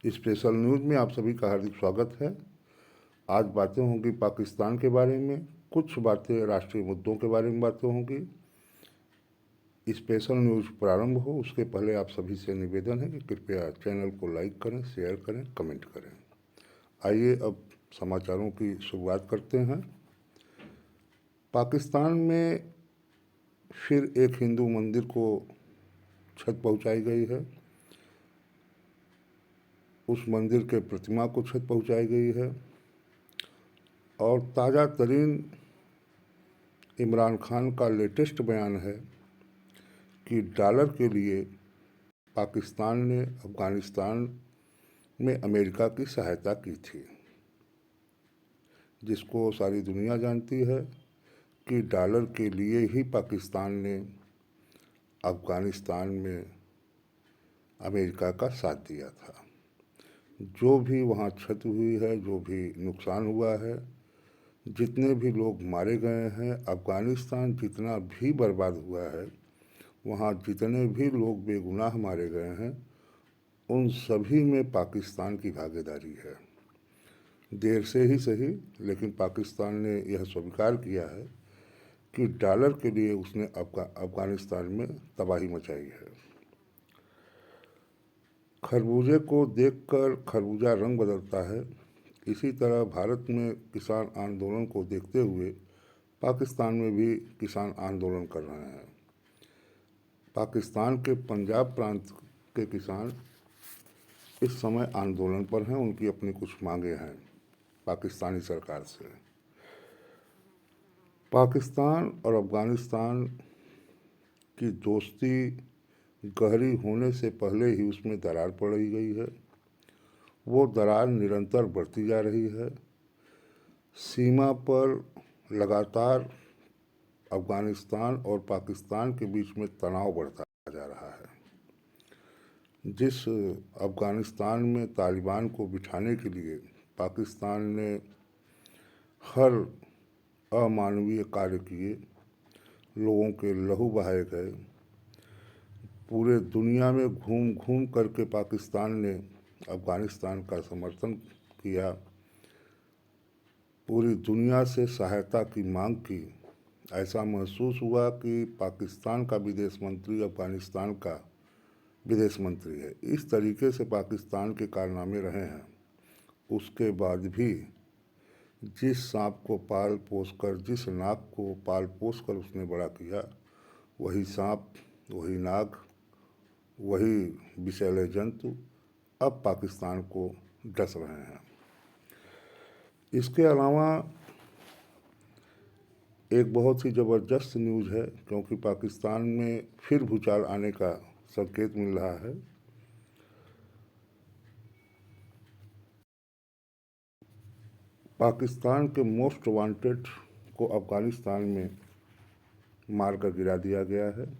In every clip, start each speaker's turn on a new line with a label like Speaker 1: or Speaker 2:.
Speaker 1: Special news में आप सभी का हार्दिक स्वागत है। आज बातें होंगी पाकिस्तान के बारे में, कुछ बातें राष्ट्रीय मुद्दों के बारे में बातें होंगी। स्पेशल न्यूज़ प्रारंभ हो उसके पहले आप सभी से निवेदन है कि कृपया चैनल को लाइक करें, शेयर करें, कमेंट करें। आइए अब समाचारों की शुरुआत करते हैं। पाकिस्तान में फिर एक हिंदू मंदिर को क्षत पहुंचाई गई है। उस मंदिर के प्रतिमा को क्षत पहुंचाई गई है और ताज़ा तरीन इमरान खान का लेटेस्ट बयान है कि डॉलर के लिए पाकिस्तान ने अफ़गानिस्तान में अमेरिका की सहायता की थी, जिसको सारी दुनिया जानती है कि डॉलर के लिए ही पाकिस्तान ने अफ़गानिस्तान में अमेरिका का साथ दिया था। जो भी वहाँ क्षति हुई है, जो भी नुकसान हुआ है, जितने भी लोग मारे गए हैं, अफ़गानिस्तान जितना भी बर्बाद हुआ है, वहाँ जितने भी लोग बेगुनाह मारे गए हैं, उन सभी में पाकिस्तान की भागीदारी है। देर से ही सही, लेकिन पाकिस्तान ने यह स्वीकार किया है कि डॉलर के लिए उसने अफ़गानिस्तान में तबाही मचाई है। खरबूजे को देखकर खरबूजा रंग बदलता है। इसी तरह भारत में किसान आंदोलन को देखते हुए पाकिस्तान में भी किसान आंदोलन कर रहे हैं। पाकिस्तान के पंजाब प्रांत के किसान इस समय आंदोलन पर हैं। उनकी अपनी कुछ मांगे हैं पाकिस्तानी सरकार से। पाकिस्तान और अफ़गानिस्तान की दोस्ती गहरी होने से पहले ही उसमें दरार पड़ी गई है। वो दरार निरंतर बढ़ती जा रही है। सीमा पर लगातार अफ़गानिस्तान और पाकिस्तान के बीच में तनाव बढ़ता जा रहा है। जिस अफ़गानिस्तान में तालिबान को बिठाने के लिए पाकिस्तान ने हर अमानवीय कार्य किए, लोगों के लहू बहाए गए, पूरे दुनिया में घूम घूम करके पाकिस्तान ने अफ़गानिस्तान का समर्थन किया, पूरी दुनिया से सहायता की मांग की। ऐसा महसूस हुआ कि पाकिस्तान का विदेश मंत्री अफ़गानिस्तान का विदेश मंत्री है। इस तरीके से पाकिस्तान के कारनामे रहे हैं। उसके बाद भी जिस सांप को पाल पोस कर, जिस नाग को पाल पोस कर उसने बड़ा किया, वही सांप, वही नाग, वही विषैले जंतु अब पाकिस्तान को डस रहे हैं। इसके अलावा एक बहुत ही ज़बरदस्त न्यूज़ है, क्योंकि पाकिस्तान में फिर भूचाल आने का संकेत मिल रहा है। पाकिस्तान के मोस्ट वांटेड को अफ़गानिस्तान में मार कर गिरा दिया गया है।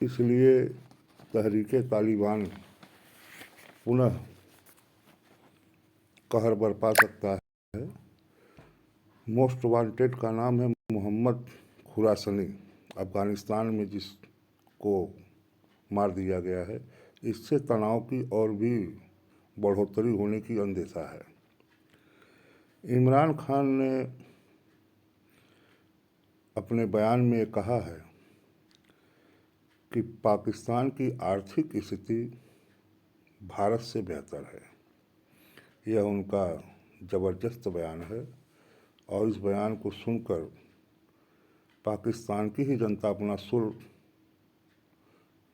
Speaker 1: इसलिए तहरीके तालिबान पुनः कहर बरपा सकता है। मोस्ट वांटेड का नाम है मोहम्मद खुरासनी। अफ़गानिस्तान में जिसको मार दिया गया है, इससे तनाव की और भी बढ़ोतरी होने की अंदेशा है। इमरान खान ने अपने बयान में कहा है कि पाकिस्तान की आर्थिक स्थिति भारत से बेहतर है। यह उनका ज़बरदस्त बयान है और इस बयान को सुनकर पाकिस्तान की ही जनता अपना सुर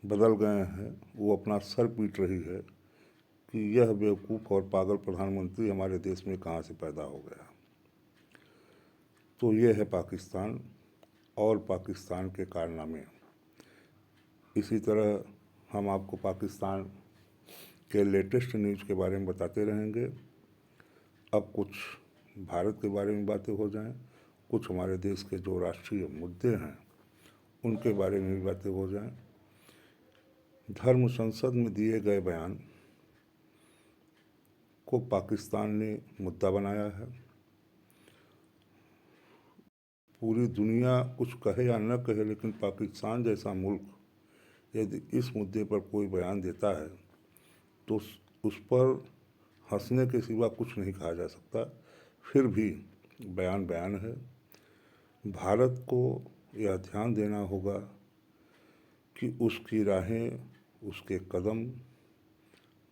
Speaker 1: बदल गए हैं। वो अपना सर पीट रही है कि यह बेवकूफ़ और पागल प्रधानमंत्री हमारे देश में कहाँ से पैदा हो गया। तो ये है पाकिस्तान और पाकिस्तान के कारनामे। इसी तरह हम आपको पाकिस्तान के लेटेस्ट न्यूज़ के बारे में बताते रहेंगे। अब कुछ भारत के बारे में बातें हो जाएं, कुछ हमारे देश के जो राष्ट्रीय मुद्दे हैं उनके बारे में भी बातें हो जाएं। धर्म संसद में दिए गए बयान को पाकिस्तान ने मुद्दा बनाया है। पूरी दुनिया कुछ कहे या न कहे, लेकिन पाकिस्तान जैसा मुल्क यदि इस मुद्दे पर कोई बयान देता है तो उस पर हंसने के सिवा कुछ नहीं कहा जा सकता। फिर भी बयान बयान है। भारत को यह ध्यान देना होगा कि उसकी राहें, उसके कदम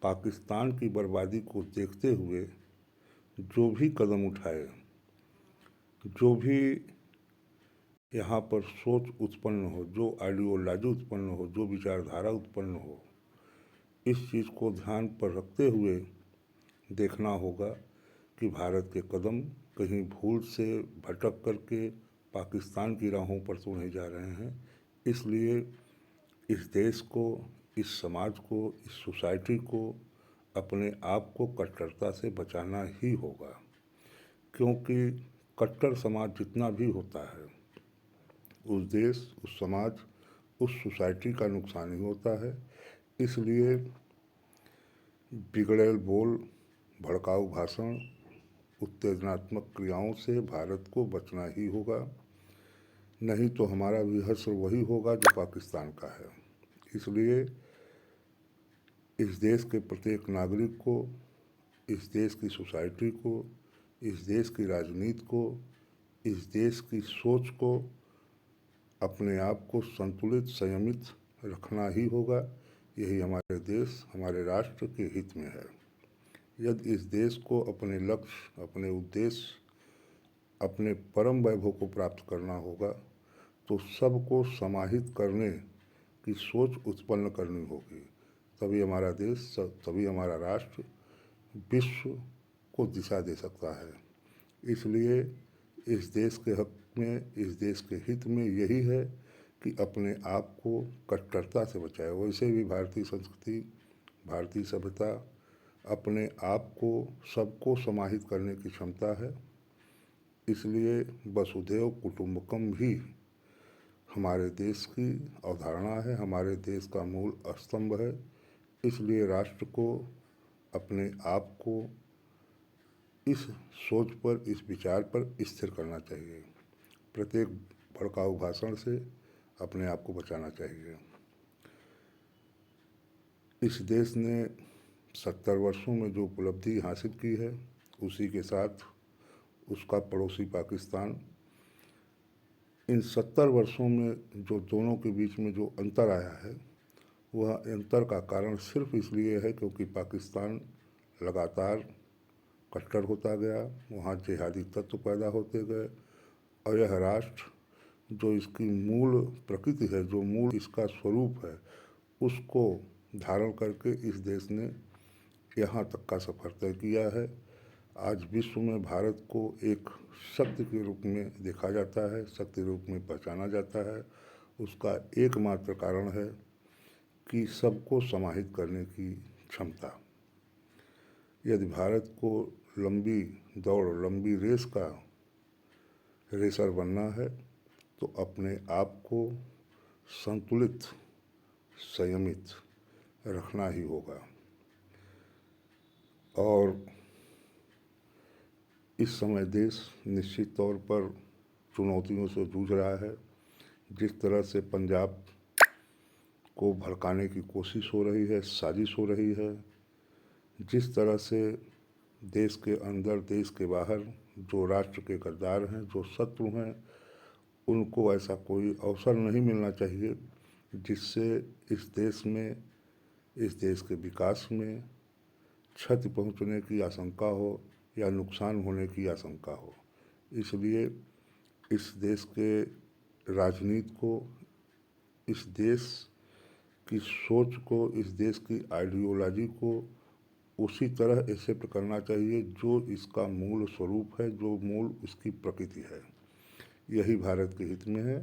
Speaker 1: पाकिस्तान की बर्बादी को देखते हुए जो भी कदम उठाए, जो भी यहाँ पर सोच उत्पन्न हो, जो आइडियोलॉजी उत्पन्न हो, जो विचारधारा उत्पन्न हो, इस चीज़ को ध्यान पर रखते हुए देखना होगा कि भारत के कदम कहीं भूल से भटक करके पाकिस्तान की राहों पर तो नहीं जा रहे हैं। इसलिए इस देश को, इस समाज को, इस सोसाइटी को अपने आप को कट्टरता से बचाना ही होगा, क्योंकि कट्टर समाज जितना भी होता है उस देश, उस समाज, उस सोसाइटी का नुकसान ही होता है। इसलिए बिगड़ैल बोल, भड़काऊ भाषण, उत्तेजनात्मक क्रियाओं से भारत को बचना ही होगा, नहीं तो हमारा भी हश्र वही होगा जो पाकिस्तान का है। इसलिए इस देश के प्रत्येक नागरिक को, इस देश की सोसाइटी को, इस देश की राजनीति को, इस देश की सोच को अपने आप को संतुलित, संयमित रखना ही होगा। यही हमारे देश, हमारे राष्ट्र के हित में है। यदि इस देश को अपने लक्ष्य, अपने उद्देश्य, अपने परम वैभव को प्राप्त करना होगा तो सबको समाहित करने की सोच उत्पन्न करनी होगी। तभी हमारा देश, तभी हमारा राष्ट्र विश्व को दिशा दे सकता है। इसलिए इस देश के हक में, इस देश के हित में यही है कि अपने आप को कट्टरता से बचाए। वैसे भी भारतीय संस्कृति, भारतीय सभ्यता अपने आप को, सबको समाहित करने की क्षमता है। इसलिए वसुधैव कुटुंबकम भी हमारे देश की अवधारणा है, हमारे देश का मूल स्तंभ है। इसलिए राष्ट्र को अपने आप को इस सोच पर, इस विचार पर स्थिर करना चाहिए। प्रत्येक भड़काऊ भाषण से अपने आप को बचाना चाहिए। इस देश ने 70 वर्षों में जो उपलब्धि हासिल की है, उसी के साथ उसका पड़ोसी पाकिस्तान, इन 70 वर्षों में जो दोनों के बीच में जो अंतर आया है, वह अंतर का कारण सिर्फ इसलिए है क्योंकि पाकिस्तान लगातार कट्टर होता गया, वहाँ जिहादी तत्व पैदा होते गए, और यह राष्ट्र जो इसकी मूल प्रकृति है, जो मूल इसका स्वरूप है, उसको धारण करके इस देश ने यहाँ तक का सफ़र तय किया है। आज विश्व में भारत को एक शक्ति के रूप में देखा जाता है, शक्ति रूप में पहचाना जाता है। उसका एकमात्र कारण है कि सबको समाहित करने की क्षमता। यदि भारत को लंबी दौड़, लंबी रेस का रेसर बनना है तो अपने आप को संतुलित, संयमित रखना ही होगा। और इस समय देश निश्चित तौर पर चुनौतियों से जूझ रहा है। जिस तरह से पंजाब को भड़काने की कोशिश हो रही है, साजिश हो रही है, जिस तरह से देश के अंदर, देश के बाहर जो राष्ट्र के गद्दार हैं, जो शत्रु हैं, उनको ऐसा कोई अवसर नहीं मिलना चाहिए जिससे इस देश में, इस देश के विकास में क्षति पहुंचने की आशंका हो या नुकसान होने की आशंका हो। इसलिए इस देश के राजनीति को, इस देश की सोच को, इस देश की आइडियोलॉजी को उसी तरह एक्सेप्ट करना चाहिए जो इसका मूल स्वरूप है, जो मूल इसकी प्रकृति है। यही भारत के हित में है।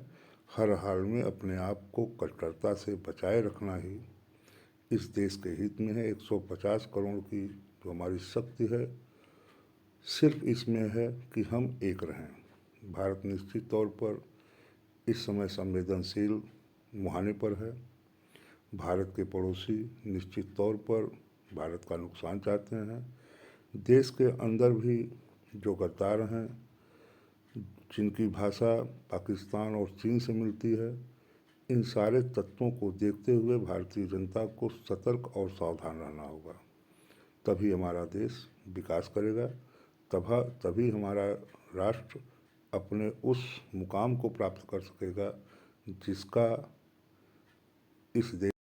Speaker 1: हर हाल में अपने आप को कट्टरता से बचाए रखना ही इस देश के हित में है। 150 करोड़ की जो हमारी शक्ति है, सिर्फ इसमें है कि हम एक रहें। भारत निश्चित तौर पर इस समय संवेदनशील मुहाने पर है। भारत के पड़ोसी निश्चित तौर पर भारत का नुकसान चाहते हैं। देश के अंदर भी जो गद्दार हैं, जिनकी भाषा पाकिस्तान और चीन से मिलती है, इन सारे तत्वों को देखते हुए भारतीय जनता को सतर्क और सावधान रहना होगा। तभी हमारा देश विकास करेगा, तभी हमारा राष्ट्र अपने उस मुकाम को प्राप्त कर सकेगा जिसका इस देश